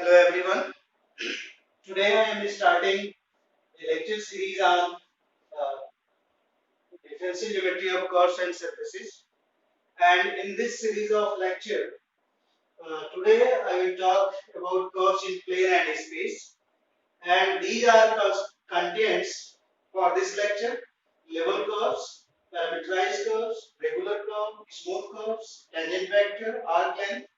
Hello everyone. Today I am starting a lecture series on differential geometry of curves and surfaces. And in this series of lecture, today I will talk about curves in plane and space. And these are contents for this lecture: level curves, parameterized curves, regular curve, smooth curves, tangent vector, arc length,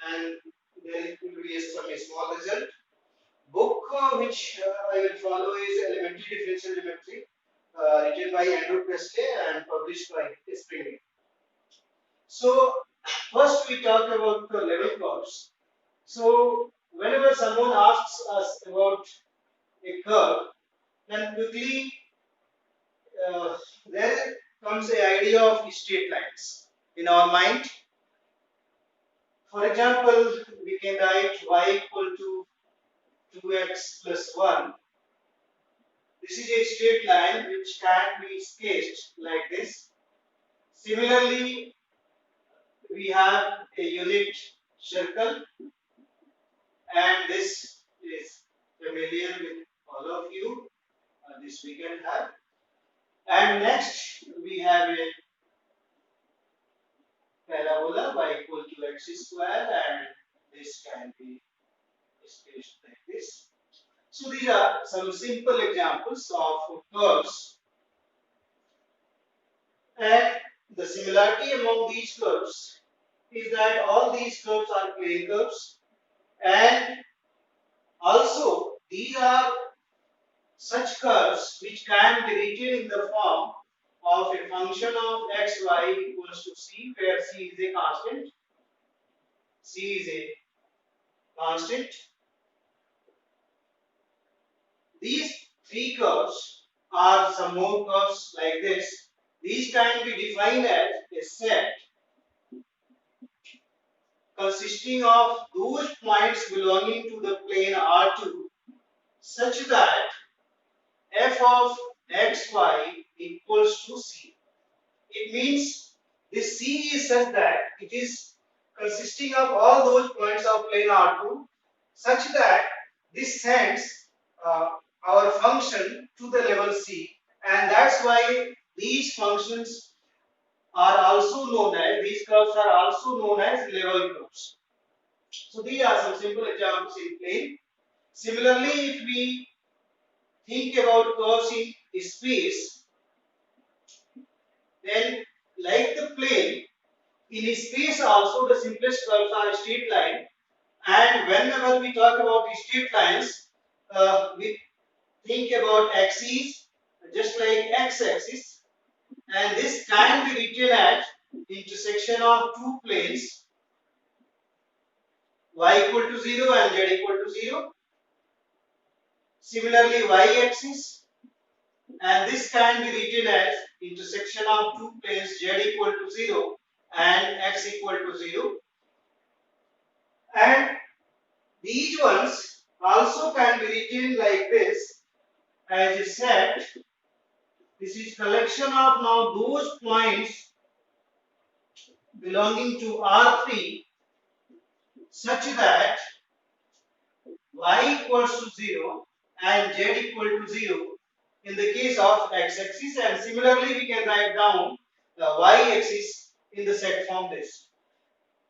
and there will be some small result. Book which I will follow is Elementary Differential Geometry, written by Andrew Presley and published by Springfield. So, first we talk about the level curves. So, whenever someone asks us about a curve, then quickly there comes the idea of straight lines in our mind. For example, we can write y equal to 2x plus 1. This is a straight line which can be sketched like this. Similarly, we have a unit circle, and this is familiar with all of you. This we can have. And next, we have a parabola y equal to x square, and this can be sketched like this. So, these are some simple examples of curves. And the similarity among these curves is that all these curves are plane curves, and also these are such curves which can be written in the form of a function of xy equals to c, where c is a constant. C is a constant. These three curves are some more curves like this. These can be defined as a set consisting of those points belonging to the plane R2 such that f of xy equals to c. It means this c is such that it is consisting of all those points of plane R2 such that this sends uh, our function to the level c, and that's why these functions are also known as, these curves are also known as level curves. So these are some simple examples in plane. Similarly, if we think about curves in space, then like the plane, in space also the simplest curves are straight line. And whenever we talk about straight lines, we think about axes just like x-axis, and this can be written as intersection of two planes, y equal to 0 and z equal to 0. Similarly, y-axis, and this can be written as intersection of two planes, z equal to 0 and x equal to 0. And these ones also can be written like this as a set. This is collection of now those points belonging to R3 such that y equals to 0 and z equal to 0 in the case of x-axis, and similarly we can write down the y-axis in the set form this.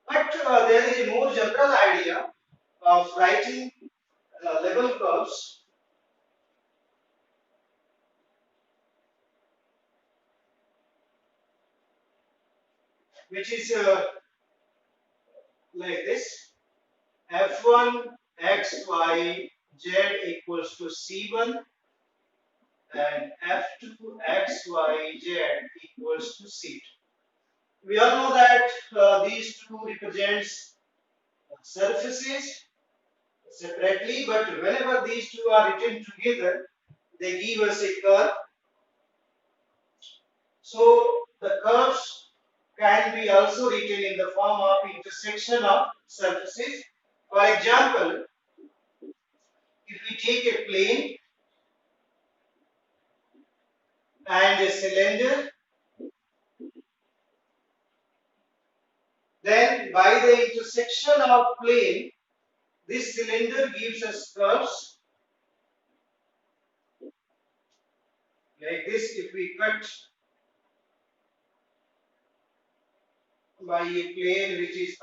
But there is a more general idea of writing level curves, which is like this: f1 xy z equals to c1 and f2 xy z equals to c2. We all know that these two represents surfaces separately, but whenever these two are written together, they give us a curve. So the curves can be also written in the form of intersection of surfaces. For example, if we take a plane and a cylinder, then by the intersection of plane This cylinder gives us curves like this. If we cut by a plane which is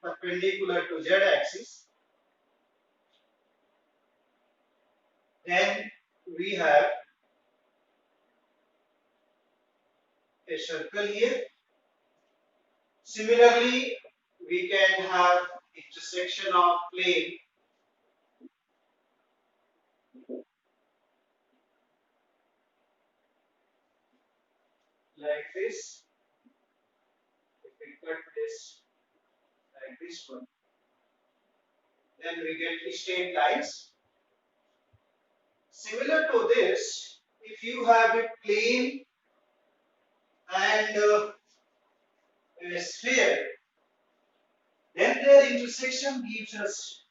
perpendicular to z axis, then we have a circle here. Similarly, we can have intersection of plane like this. If we cut this like this one, then we get straight lines. Similar to this, if you have a plane and a sphere, then their intersection gives us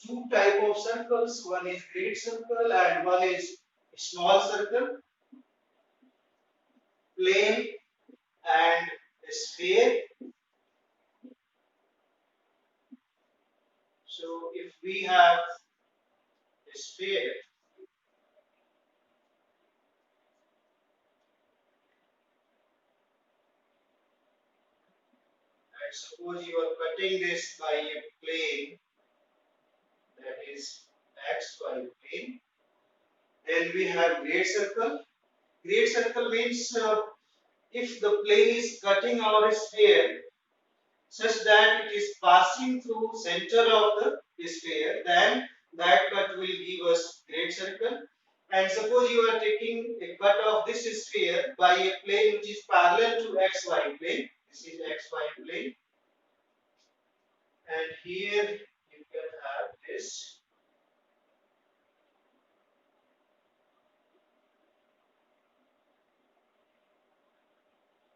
two type of circles. One is great circle and one is small circle. Plane and a sphere. So if we have a sphere and suppose you are cutting this by a plane, that is xy plane, then we have great circle. Great circle means if the plane is cutting our sphere such that it is passing through center of the sphere, then that cut will give us great circle. And suppose you are taking a cut of this sphere by a plane which is parallel to xy plane. This is xy plane, and here you can have this.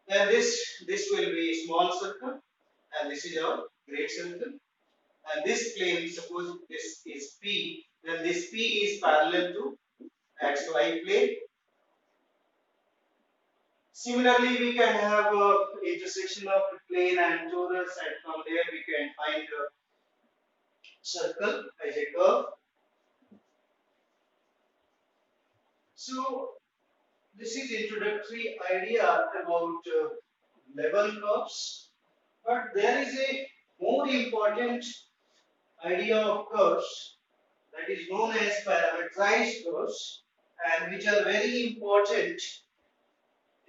Then this will be small circle, and this is our great circle. And this plane, suppose this is P, then this P is parallel to xy plane. Similarly, we can have intersection of plane and torus, and from there we can find a circle as a curve. So this is introductory idea about level curves, but there is a more important idea of curves that is known as parametrized curves, and which are very important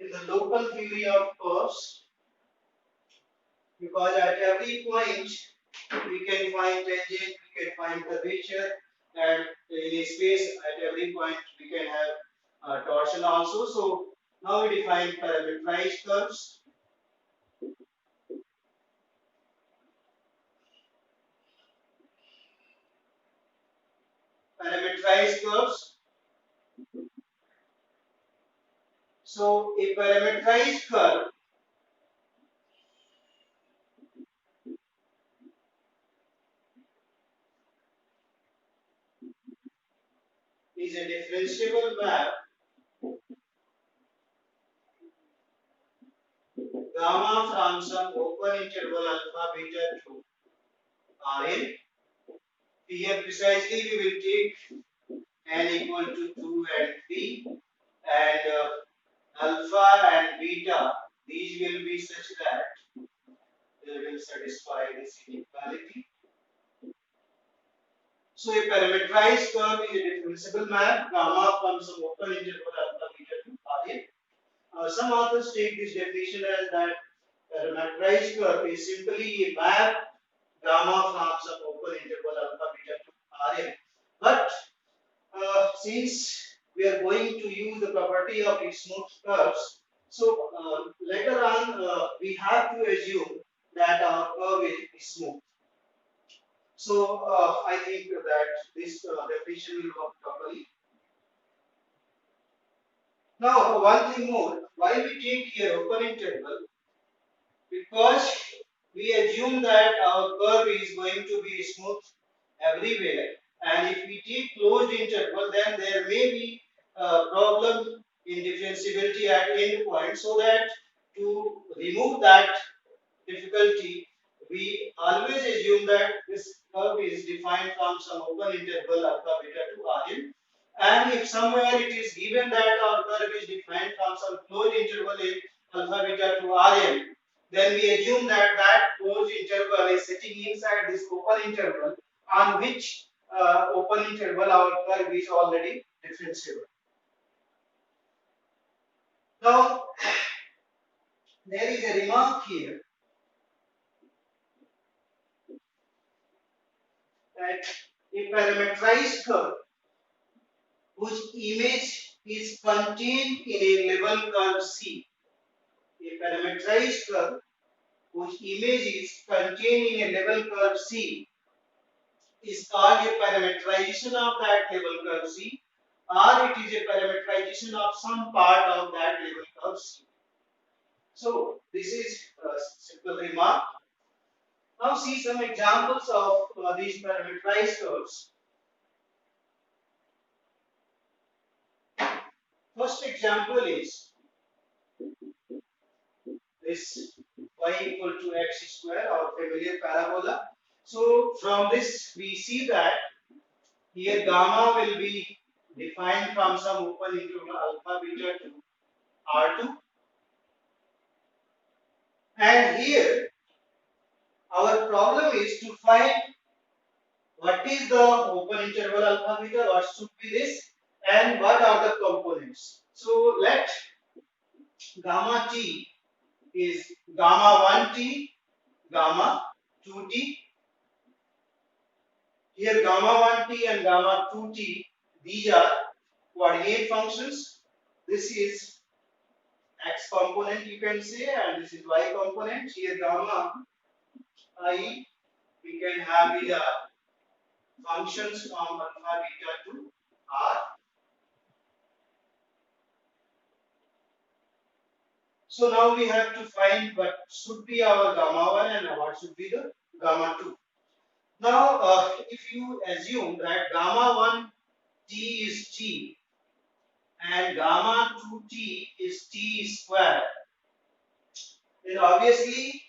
in the local theory of curves, because at every point we can find tangent, we can find curvature, and in a space at every point we can have torsion also. So now we define parametrized curves. Parametrized curves. So a parametrized curve is a differentiable map gamma from some open interval alpha beta to Rn. Here precisely we will take n equal to 2 and 3, and alpha and beta, these will be such that they will satisfy this inequality. So a parametrized curve is a differentiable map gamma from some open interval alpha beta to Rn. Some authors take this definition as that parametrized curve is simply a map gamma from some open interval alpha beta to Rn. But since we are going to use the property of smooth curves, so later on we have to assume that our curve is smooth. So I think that this definition will work properly. Now one thing more, why we take here open interval? Because we assume that our curve is going to be smooth everywhere, and if we take closed interval, then there may be a problem in differentiability at end point. So that to remove that difficulty, we always assume that this curve is defined from some open interval alpha beta to Rn, and if somewhere it is given that our curve is defined from some closed interval in alpha beta to Rn, then we assume that that closed interval is sitting inside this open interval, on which open interval our curve is already differentiable. Now, there is a remark here that a parameterized curve whose image is contained in a level curve C. A parameterized curve whose image is contained in a level curve C is called a parameterization of that level curve C, or it is a parameterization of some part of that level curve C. So this is a simple remark. Now see some examples of these parameterized curves. First example is this y equal to x square, our familiar parabola. So from this we see that here gamma will be defined from some open interval alpha beta to R2, and here our problem is to find what is the open interval alpha beta, what should be this, and what are the components. So let gamma t is gamma 1t, gamma 2t. Here gamma 1t and gamma 2t, these are coordinate functions. This is x component, you can say, and this is y component. Here gamma I, we can have the functions from alpha beta to R. So now we have to find what should be our gamma 1 and what should be the gamma 2. Now if you assume that gamma 1 t is t and gamma 2t is t square, then obviously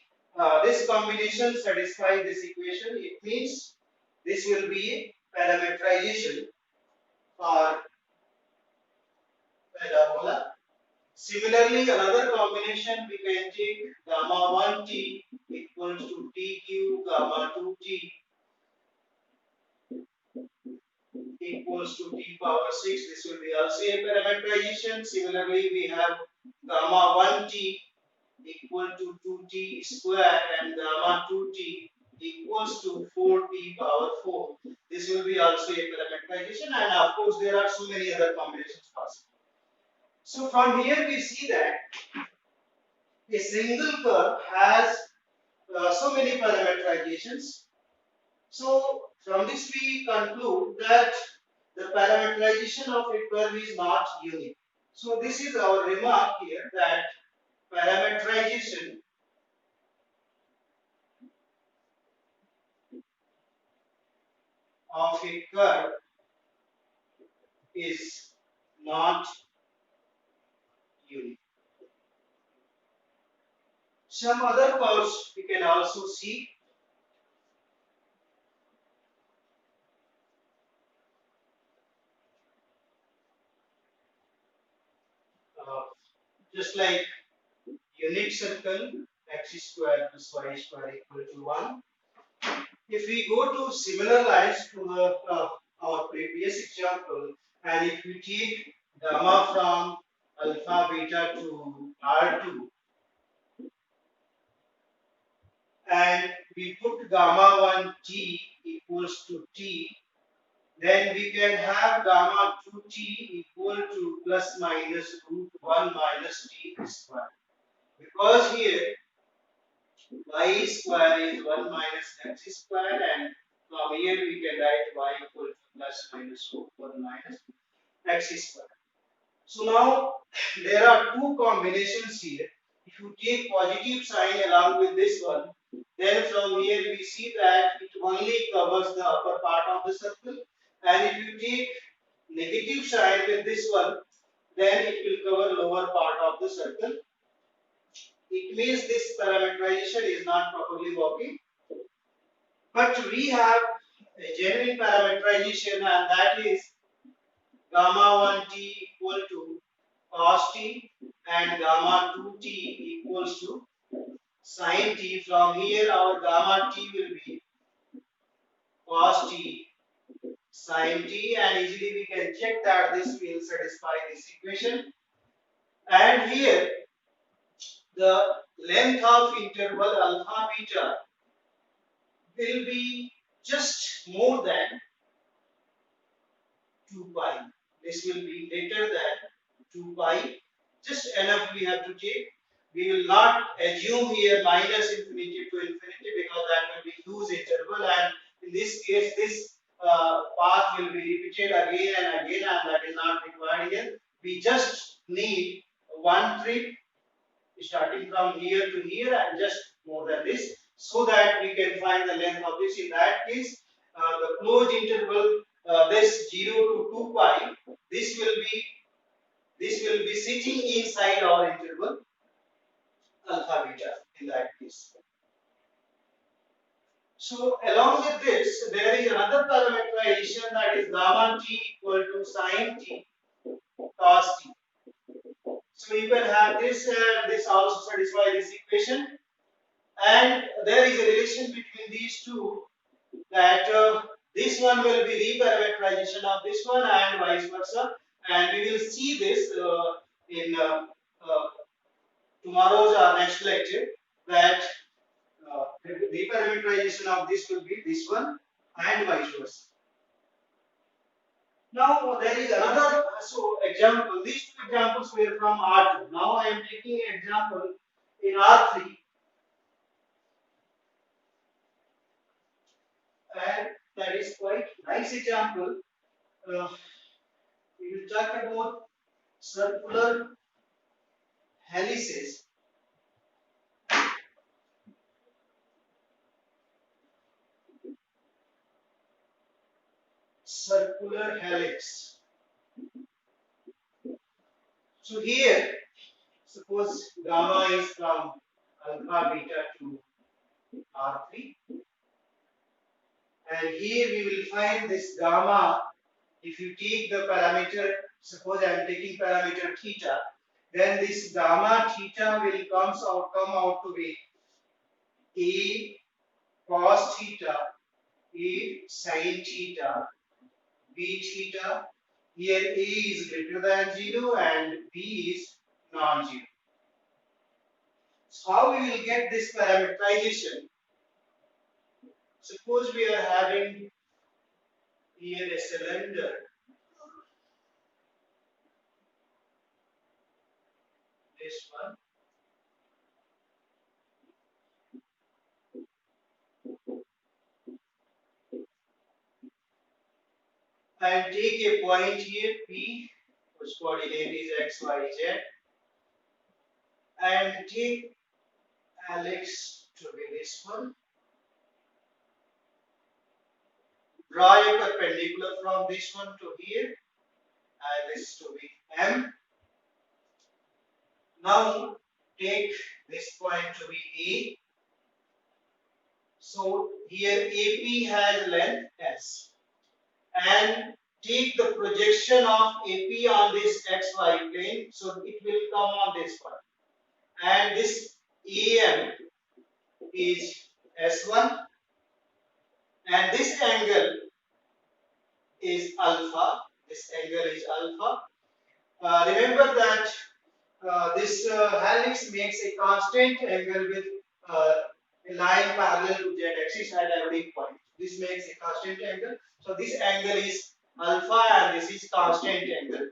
this combination satisfies this equation. It means this will be parameterization for parabola. Similarly, another combination we can take gamma 1t equals to t cube, gamma 2t equals to t power 6. This will be also a parameterization. Similarly, we have gamma 1t equal to 2t square and gamma 2t equals to 4t power 4. This will be also a parameterization, and of course there are so many other combinations possible. So from here we see that a single curve has so many parameterizations. So from this we conclude that the parameterization of a curve is not unique. So this is our remark here, that parameterization of a curve is not unique. Some other curves we can also see. Uh, just like unit circle, x square plus y square equal to 1. If we go to similar lines to our previous example, and if we take gamma from alpha beta to R2, and we put gamma 1 t equals to t, then we can have gamma 2t equal to plus minus root 1 minus t square. Because here y square is 1 minus x square, and from here we can write y equal to plus minus 1 minus x square. So now there are two combinations here. If you take positive sign along with this one, then from here we see that it only covers the upper part of the circle, and if you take negative sign with this one, then it will cover lower part of the circle. It means this parameterization is not properly working. But we have a genuine parameterization, and that is gamma 1t equal to cos t and gamma 2t equals to sin t. From here our gamma t will be cos t sin t, and easily we can check that this will satisfy this equation. And here the length of interval alpha beta will be just more than 2 pi. This will be greater than 2 pi. Just enough we have to take. We will not assume here minus infinity to infinity, because that will be huge interval, and in this case this path will be repeated again and again, and that is not required here. We just need one trip starting from here to here and just more than this, so that we can find the length of this. In that case, the closed interval, this 0 to 2 pi, this will be sitting inside our interval alpha beta in that case. So along with this, there is another parameterization, that is gamma t equal to sin t cos t. So you can have this, and this also satisfy this equation. And there is a relation between these two, that this one will be reparameterization of this one and vice versa, and we will see this in tomorrow's next lecture, that reparameterization of this will be this one and vice versa. Now there is another example. These two examples were from R2. Now I am taking an example in R3, and that is quite nice example. We will talk about circular helices. Circular helix. So here, suppose gamma is from alpha beta to R3, and here we will find this gamma. If you take the parameter, suppose I am taking parameter theta, then this gamma theta will come out to be A cos theta, A sin theta, B theta. Here A is greater than 0 and B is non-zero. So how we will get this parameterization? Suppose we are having here a cylinder, this one, and take a point here P, whose coordinate is x, y, z, and take helix to be this one. Draw a perpendicular from this one to here, and this to be M. Now take this point to be A. So here AP has length S, and take the projection of AP on this xy plane, so it will come on this one, and this AM is S1, and this angle is alpha. This angle is alpha. Remember that this helix makes a constant angle with a line parallel to z axis at every point. This makes a constant angle. So this angle is alpha, and this is constant angle.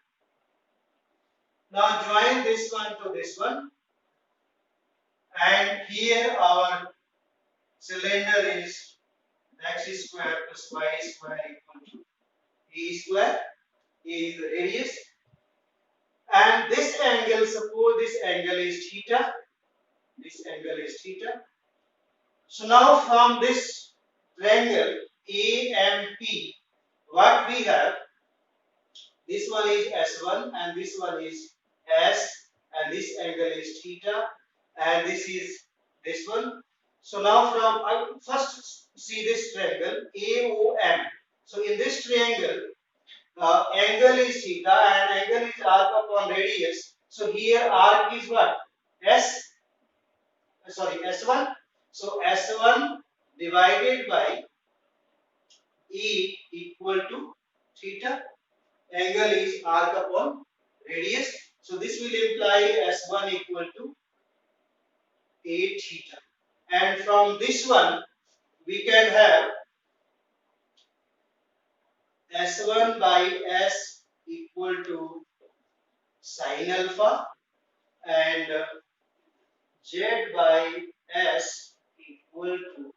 Now join this one to this one, and here our cylinder is x square plus y square equal to a square. A is the radius, and this angle, suppose this angle is theta. This angle is theta. So now from this triangle AMP, what we have, this one is S1 and this one is S, and this angle is theta, and this is this one. So now from first see this triangle AOM. So in this triangle, angle is theta and angle is arc upon radius. So here arc is what? S, sorry, S1. So S1 divided by E equal to theta. Angle is arc upon radius. So this will imply S1 equal to a theta. And from this one, we can have S1 by S equal to sin alpha and Z by S equal to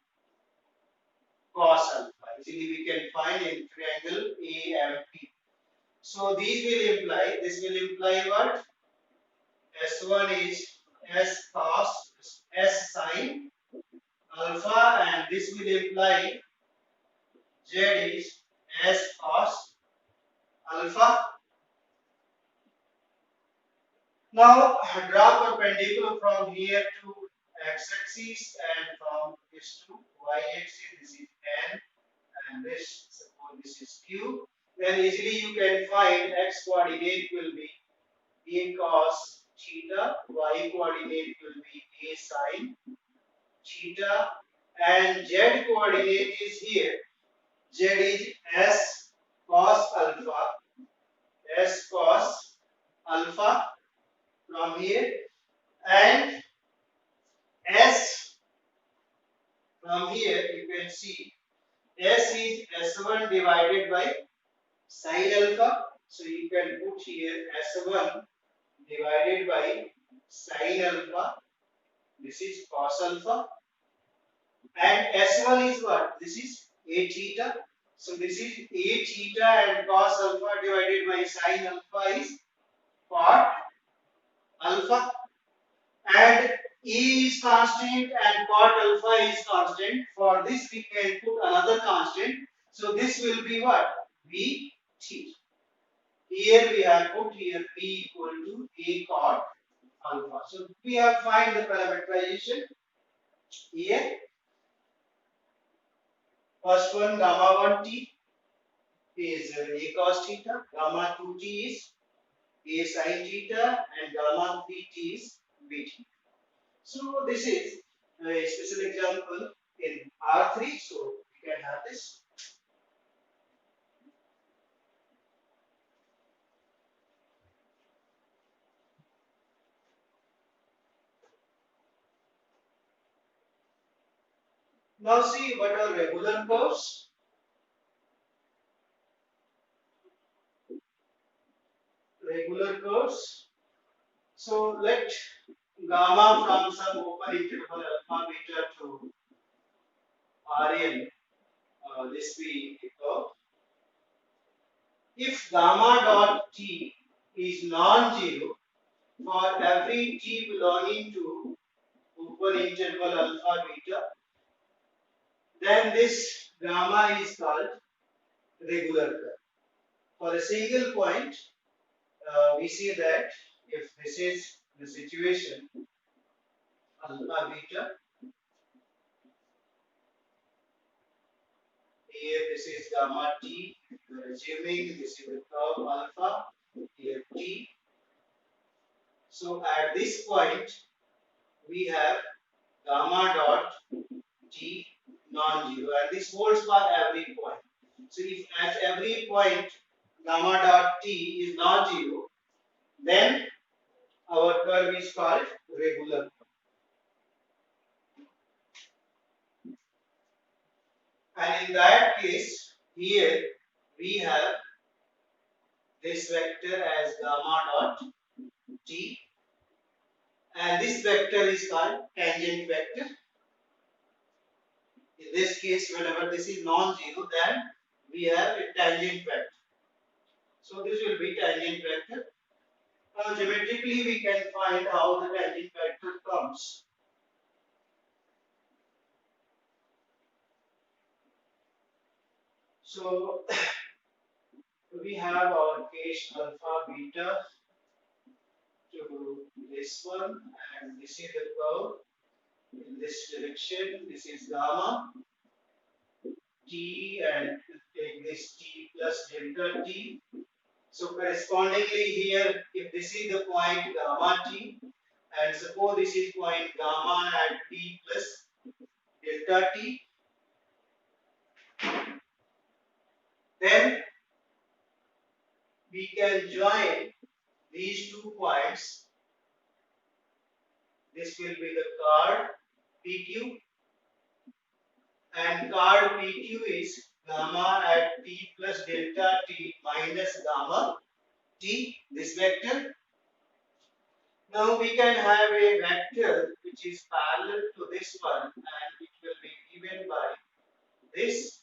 cos alpha. Easily we can find in triangle AMP. So these will imply, this will imply what? S1 is S cos, S sin alpha, and this will imply Z is S cos alpha. Now draw perpendicular from here to x-axis and from this to y-axis. This is n and this, suppose this is q. Then easily you can find x coordinate will be a cos theta, y coordinate will be a sin theta, and z coordinate is here. Z is s cos alpha, s cos alpha from here, and s from here you can see s is s1 divided by sin alpha. So you can put here s1 divided by sin alpha. This is cos alpha, and s1 is what? This is a theta. So this is a theta, and cos alpha divided by sin alpha is cot alpha, and E is constant and cot alpha is constant. For this we can put another constant. So this will be what? B theta. Here we have put here B equal to A cot alpha. So we have find the parameterization here. First one gamma 1 t is A cos theta, gamma 2 t is A sin theta, and gamma 3 t is B theta. So this is a special example in R3. So we can have this. Now see what are regular curves. Regular curves. So let gamma from some open interval alpha beta to Rn. This be a curve. If gamma dot t is non-zero for every t belonging to open interval alpha beta, then this gamma is called regular curve. For a single point, we see that if this is the situation alpha beta, here this is gamma t, you are assuming this is the curve alpha, here t. So at this point, we have gamma dot t non-zero, and this holds for every point. So if at every point gamma dot t is non-zero, then our curve is called regular. And in that case, here we have this vector as gamma dot t, and this vector is called tangent vector. In this case, whenever this is non-zero, then we have a tangent vector. So this will be tangent vector. Now geometrically we can find how the tangent vector comes. So we have our case alpha beta to this one, and this is the curve. in this direction. This is gamma t, and take this t plus delta t. So correspondingly here, if this is the point gamma t, and suppose this is point gamma at t plus delta t, then we can join these 2 points. This will be the chord PQ, and chord PQ is gamma at t plus delta t minus gamma t, this vector. Now we can have a vector which is parallel to this one, and it will be given by this.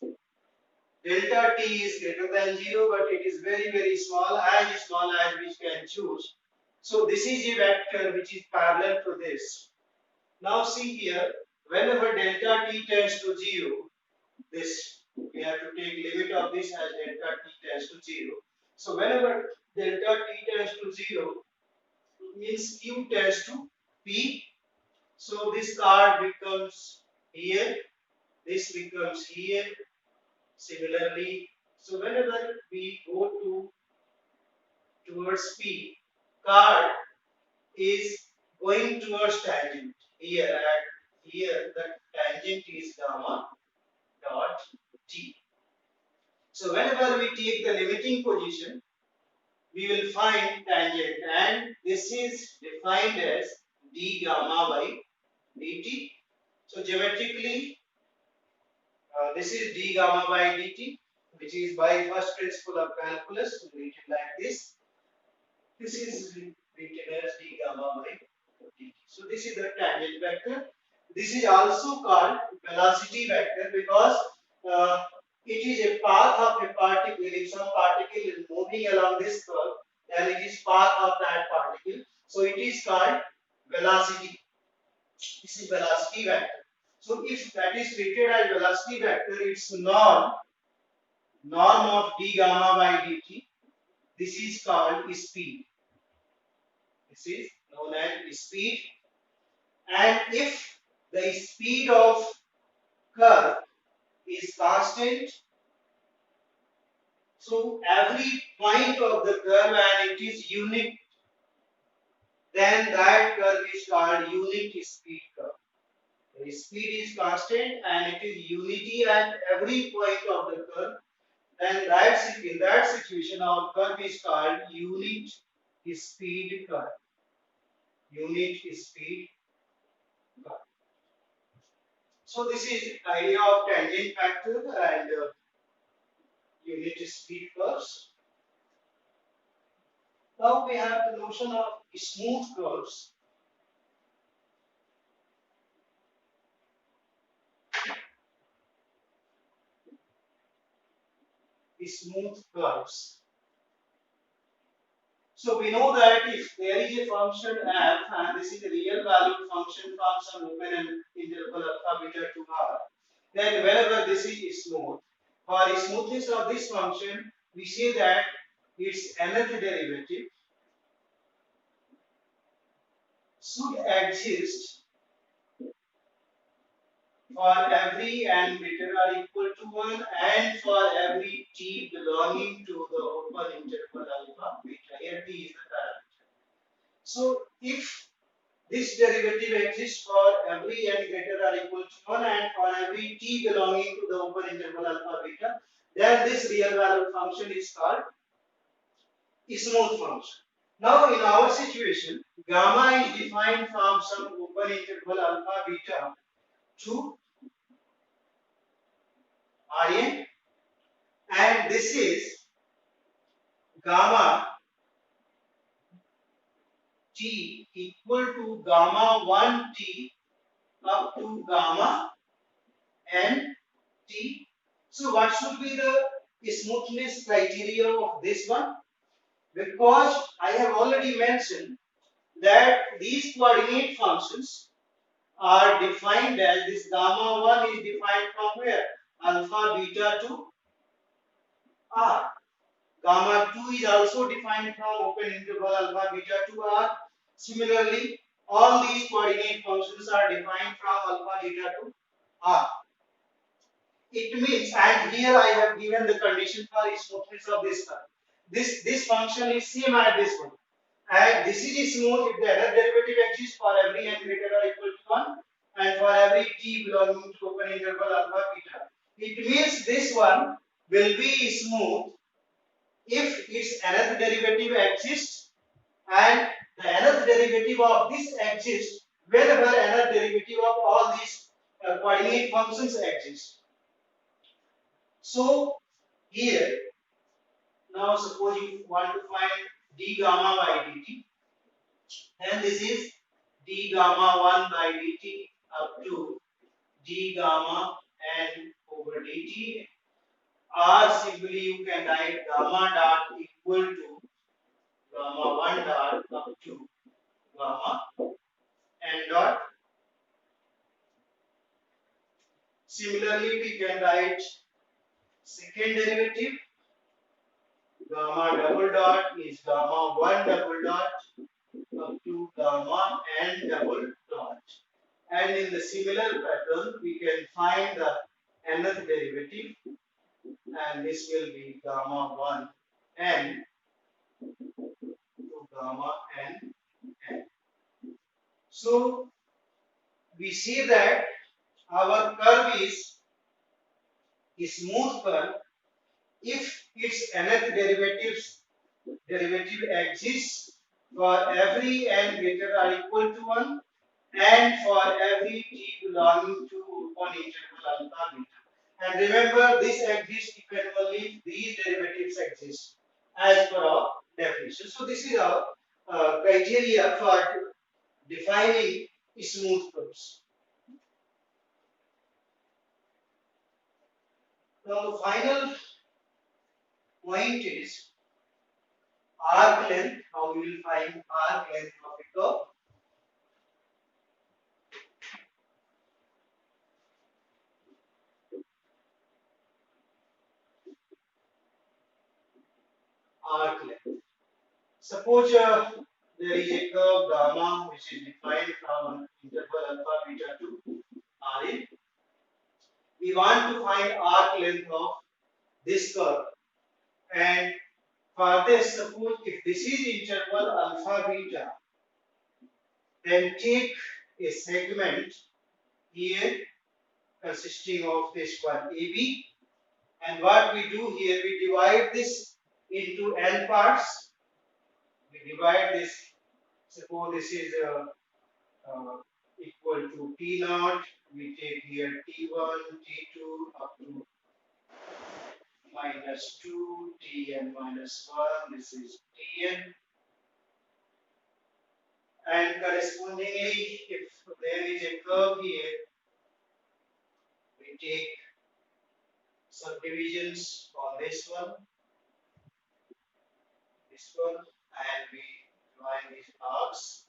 Delta t is greater than 0, but it is very small as we can choose. So this is a vector which is parallel to this. Now see here, whenever delta t tends to 0, this we have to take limit of this as delta t tends to 0. So whenever delta t tends to 0, means q tends to p. So this card becomes here, this becomes here. Similarly, so whenever we go towards p, card is going towards tangent. Here at here the tangent is gamma dot t. So whenever we take the limiting position, we will find tangent, and this is defined as d gamma by dt. So geometrically, this is d gamma by dt, which is by first principle of calculus, written like this. This is written as d gamma by dt. So this is the tangent vector. This is also called velocity vector because it is a path of a particle. If some particle is moving along this curve, then it is path of that particle. So it is called velocity. This is velocity vector. So if that is treated as velocity vector, its norm of d gamma by dt. This is called speed. This is known as speed. And if the speed of curve is constant, so every point of the curve and it is unit, then that curve is called unit speed curve. The speed is constant and it is unity at every point of the curve, then in that situation our curve is called unit speed curve. Unit speed curve. So this is idea of tangent vector and unit speed curves. Now we have the notion of smooth curves. Smooth curves. So we know that if there is a function f and this is a real valued function from some open and interval alpha beta to r, then whenever this is smooth, for smoothness of this function, we say that its nth derivative should exist for every n greater or equal to 1 and for every t belonging to the open interval alpha beta. Here t is the parameter. So if this derivative exists for every n greater or equal to 1 and for every t belonging to the open interval alpha beta, then this real valued function is called smooth function. Now in our situation, gamma is defined from some open interval alpha beta to Rn, and this is gamma t equal to gamma 1 t up to gamma n t. So what should be the smoothness criteria of this one? Because I have already mentioned that these coordinate functions are defined as this gamma 1 is defined from where? Alpha beta to r. Gamma 2 is also defined from open interval alpha beta to r. Similarly, All these coordinate functions are defined from alpha beta to r. It means, and here I have given the condition for smoothness of this curve. This function is same as this one, and this is smooth if the other derivative exists for every n greater or equal to 1 and for every t belonging to open interval alpha beta. It means this one will be smooth if its nth derivative exists and the nth derivative of this exists whenever nth derivative of all these coordinate functions exists. So here, now suppose you want to find d gamma by dt, then this is d gamma 1 by dt up to d gamma n over dt, or simply you can write gamma dot equal to gamma 1 dot up to gamma n dot. Similarly, we can write second derivative gamma double dot is gamma 1 double dot up to gamma n double dot. And in the similar pattern, we can find the nth derivative, and this will be gamma 1 n to gamma n n. So we see that our curve is a smooth curve if its nth derivative exists for every n greater or equal to 1 and for every t belonging to one interval alpha beta. And remember, this exists if and only if these derivatives exist as per our definition. So this is our criteria for defining smooth curves. Now the final point is arc length. How we will find arc length of a curve. Arc length. Suppose there is a curve gamma which is defined from interval alpha beta to Rn. We want to find arc length of this curve, and for this, suppose if this is interval alpha beta, then take a segment here consisting of this one AB, and what we do here, we divide this into n parts. We divide this, suppose this is equal to T naught, we take here T1, T2 up to minus 2, Tn minus 1, this is Tn. And correspondingly, if there is a curve here, we take subdivisions on this one, and we join these arcs.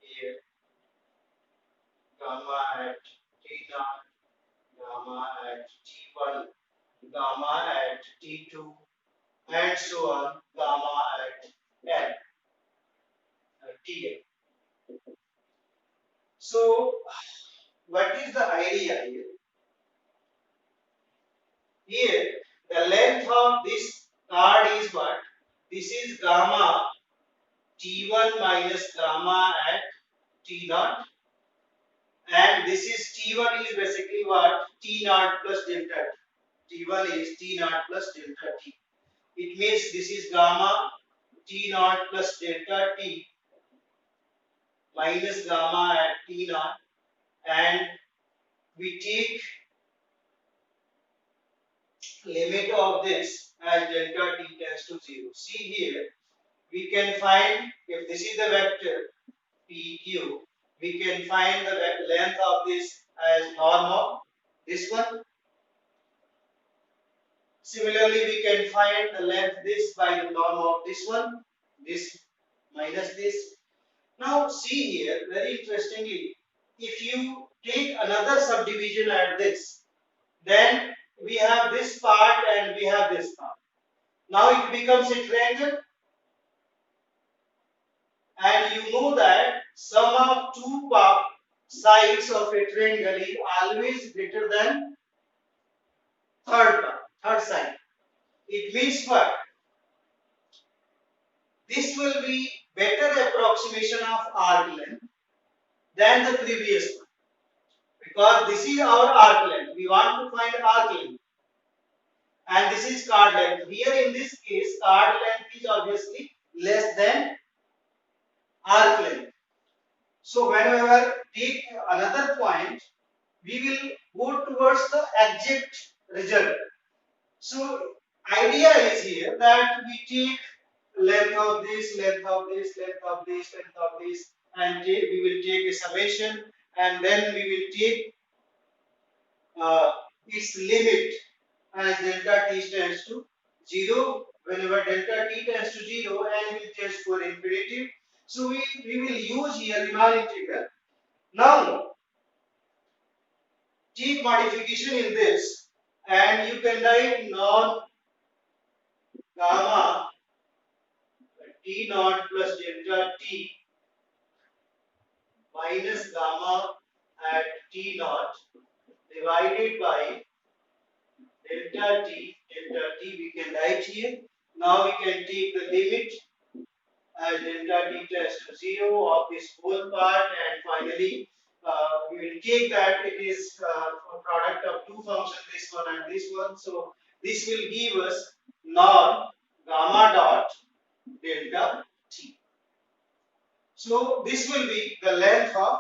Here, gamma at T naught, gamma at T1, gamma at T2, and so on, gamma at N, Tn. So, what is the idea here? Here, the length of this card is what? This is gamma T1 minus gamma at T naught, and this is T1 is basically what? T naught plus delta T. T1 is T naught plus delta T. It means this is gamma T naught plus delta T minus gamma at T naught, and we take limit of this as delta T tends to 0. See here, we can find, if this is the vector PQ, we can find the length of this as norm of this one. Similarly, we can find the length this by the norm of this one, this minus this. Now see here, very interestingly, if you take another subdivision at this, then and we have this now. Now it becomes a triangle, and you know that sum of two sides of a triangle is always greater than third side. It means what? This will be better approximation of arc length than the previous one, because this is our arc length. We want to find arc length, and this is chord length. Here in this case, chord length is obviously less than arc length. So whenever take another point, we will go towards the exact result. So idea is here that we take length of this, length of this, length of this, length of this, and we will take a summation, and then we will take its limit as delta t tends to 0. Whenever delta t tends to 0, and will tends for infinity. So we will use here Riemann integral. Now take modification in this, and you can write non gamma t naught plus delta t minus gamma at t naught divided by delta t we can write here. Now we can take the limit as delta t tends to 0 of this whole part, and finally we will take that it is a product of two functions, this one and this one. So this will give us non gamma dot delta t. So this will be the length of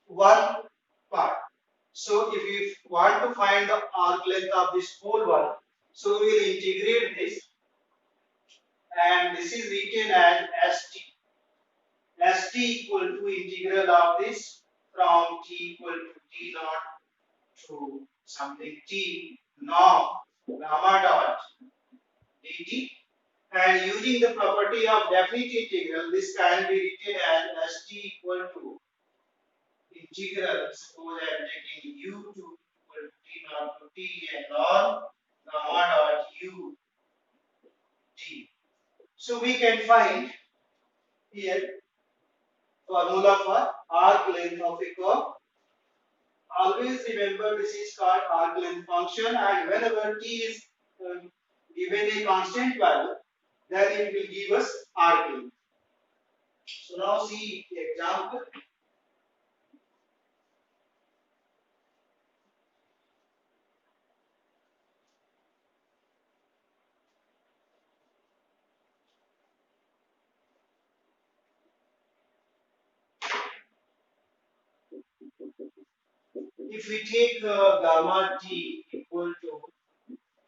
one part. So if we want to find the arc length of this whole one, so we will integrate this, and this is written as st. St equal to integral of this from t equal to t naught to something t norm gamma dot dt, and using the property of definite integral, this can be written as st equal to integral. Suppose I am taking u to equal to t naught to t and norm gamma dot u t. So we can find here formula for arc length of a curve. Always remember this is called arc length function, and whenever t is given a constant value, then it will give us arc length. So now see the example. If we take gamma t equal to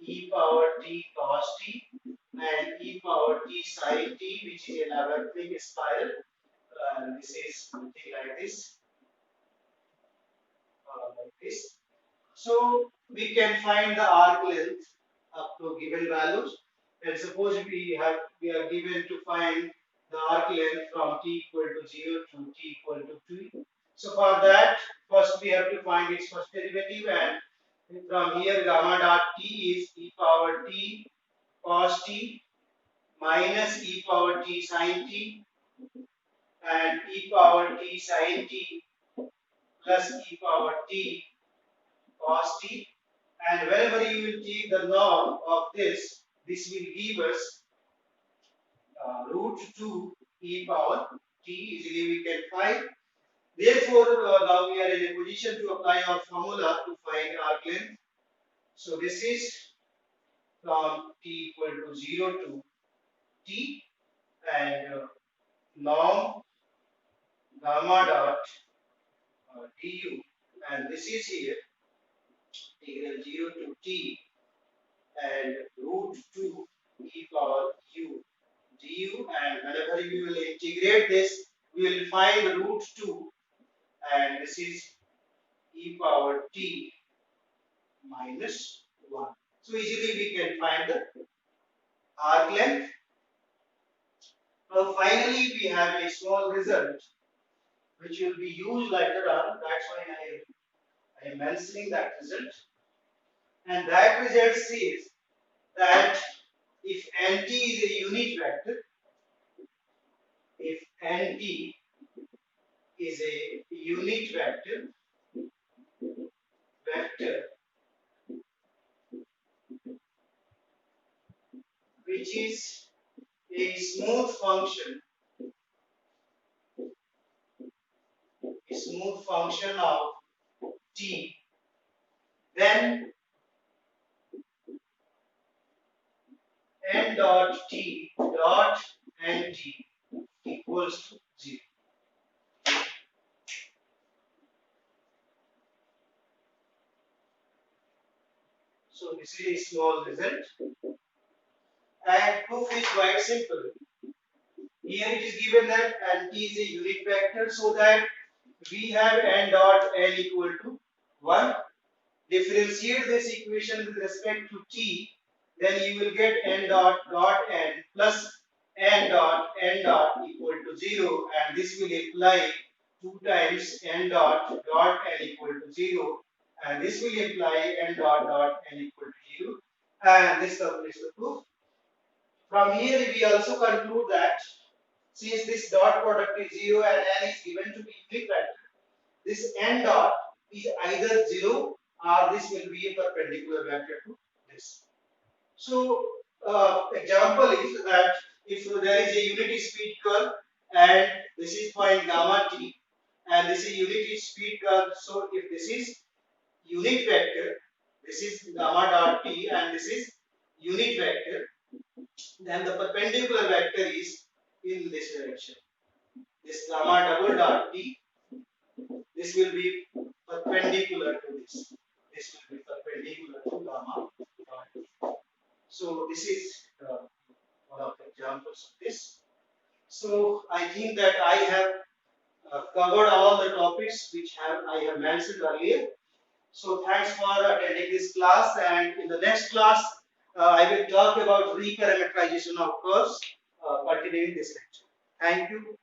e power t cos t and e power t sin t, which is a logarithmic spiral, this is something like this. So we can find the arc length up to given values. And suppose we are given to find the arc length from t equal to 0 to t equal to 2. So for that, first we have to find its first derivative, and from here gamma dot t is e power t cos t minus e power t sin t and e power t sin t plus e power t cos t, and whenever you will take the norm of this, this will give us root 2 e power t, easily we can find. Therefore, now we are in a position to apply our formula to find arc length. So this is from t equal to 0 to t, and norm gamma dot du, and this is here integral 0 to t and root 2 e power u du, and whenever we will integrate this, we will find root 2, and this is e power t minus 1. So easily we can find the arc length. Now finally we have a small result which will be used later on. That's why I am mentioning that result. and that result says that if nt is a unit vector, if nt is a unit vector which is a smooth function, of t, then n dot t dot nt equals to 0. So this is a small result, and proof is quite simple. Here it is given that nt is a unit vector, so that we have n dot n equal to 1. Differentiate this equation with respect to t, then you will get n dot n plus n dot equal to 0, and this will imply 2 times n dot n equal to 0, and this will imply n dot n equal to 0, and this completes the proof. From here we also conclude that since this dot product is 0 and n is given to be unit vector, this n dot is either 0 or this will be a perpendicular vector to this. So, example is that if there is a unity speed curve and this is point gamma t and this is unity speed curve, so if this is unit vector, this is gamma dot t and this is unit vector, then the perpendicular vector is in this direction. This gamma double dot t, this will be perpendicular to this. This will be perpendicular to gamma dot t. So this is one of the examples of this. So I think that I have covered all the topics which I have mentioned earlier. So thanks for attending this class, and in the next class I will talk about reparameterization of curves, continuing this lecture. Thank you.